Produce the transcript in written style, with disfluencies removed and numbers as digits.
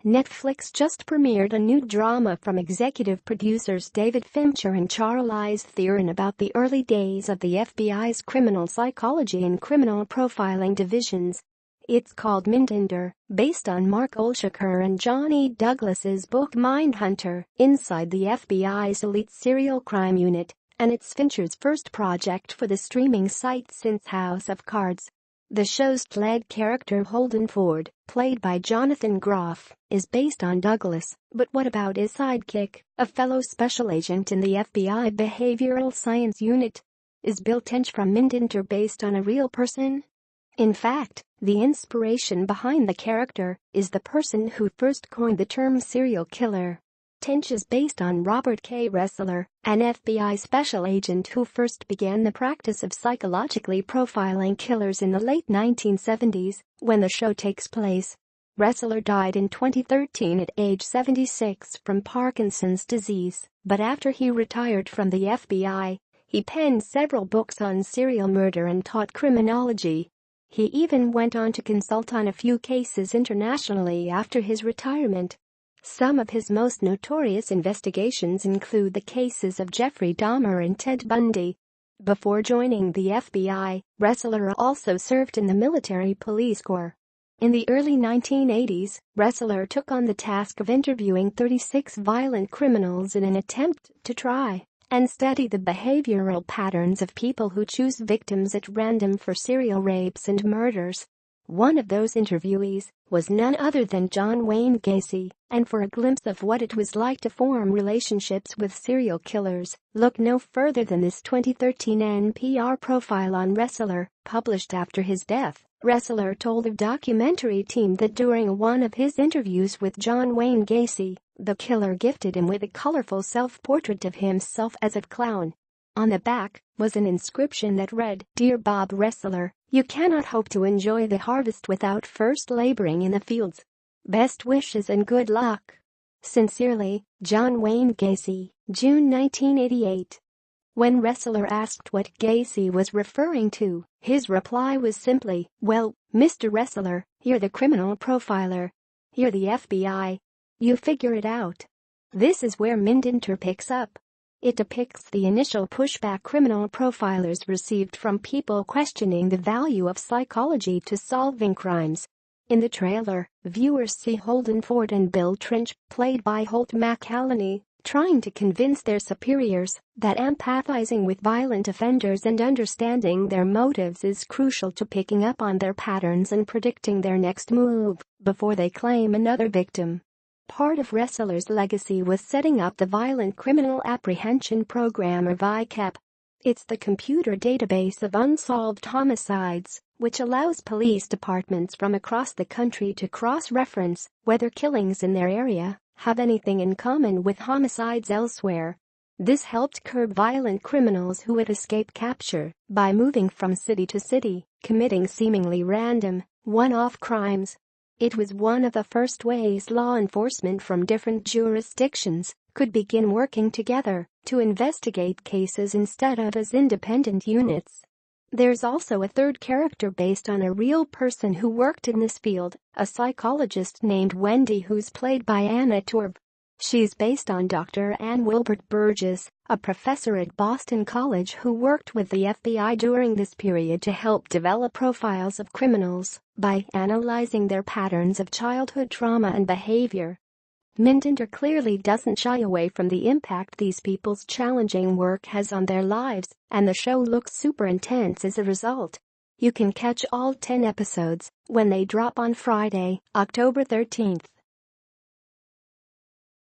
Netflix just premiered a new drama from executive producers David Fincher and Charlize Theron about the early days of the FBI's criminal psychology and criminal profiling divisions. It's called Mindhunter, based on Mark Olshaker and Johnny Douglas's book Mindhunter, Inside the FBI's Elite Serial Crime Unit, and it's Fincher's first project for the streaming site since House of Cards. The show's lead character Holden Ford, played by Jonathan Groff, is based on Douglas, but what about his sidekick, a fellow special agent in the FBI Behavioral Science Unit? Is Bill Tench from Mindhunter based on a real person? In fact, the inspiration behind the character is the person who first coined the term serial killer. Tench is based on Robert K. Ressler, an FBI special agent who first began the practice of psychologically profiling killers in the late 1970s, when the show takes place. Ressler died in 2013 at age 76 from Parkinson's disease, but after he retired from the FBI, he penned several books on serial murder and taught criminology. He even went on to consult on a few cases internationally after his retirement. Some of his most notorious investigations include the cases of Jeffrey Dahmer and Ted Bundy. Before joining the FBI, Ressler also served in the military police corps. In the early 1980s, Ressler took on the task of interviewing 36 violent criminals in an attempt to try and study the behavioral patterns of people who choose victims at random for serial rapes and murders. One of those interviewees was none other than John Wayne Gacy, and for a glimpse of what it was like to form relationships with serial killers, look no further than this 2013 NPR profile on Ressler, published after his death. Ressler told the documentary team that during one of his interviews with John Wayne Gacy, the killer gifted him with a colorful self-portrait of himself as a clown. On the back was an inscription that read, "Dear Bob Ressler, you cannot hope to enjoy the harvest without first laboring in the fields. Best wishes and good luck. Sincerely, John Wayne Gacy, June 1988. When Ressler asked what Gacy was referring to, his reply was simply, "Well, Mr. Ressler, you're the criminal profiler. You're the FBI. You figure it out." This is where Mindhunter picks up. It depicts the initial pushback criminal profilers received from people questioning the value of psychology to solving crimes. In the trailer, viewers see Holden Ford and Bill Tench, played by Holt McCallany, trying to convince their superiors that empathizing with violent offenders and understanding their motives is crucial to picking up on their patterns and predicting their next move before they claim another victim. Part of Ressler's legacy was setting up the Violent Criminal Apprehension Program or VICAP. It's the computer database of unsolved homicides, which allows police departments from across the country to cross-reference whether killings in their area have anything in common with homicides elsewhere. This helped curb violent criminals who would escape capture by moving from city to city, committing seemingly random, one-off crimes. It was one of the first ways law enforcement from different jurisdictions could begin working together to investigate cases instead of as independent units. There's also a third character based on a real person who worked in this field, a psychologist named Wendy who's played by Anna Torb. She's based on Dr. Ann Wilbert Burgess, a professor at Boston College who worked with the FBI during this period to help develop profiles of criminals by analyzing their patterns of childhood trauma and behavior. Mindhunter clearly doesn't shy away from the impact these people's challenging work has on their lives, and the show looks super intense as a result. You can catch all 10 episodes when they drop on Friday, October 13th.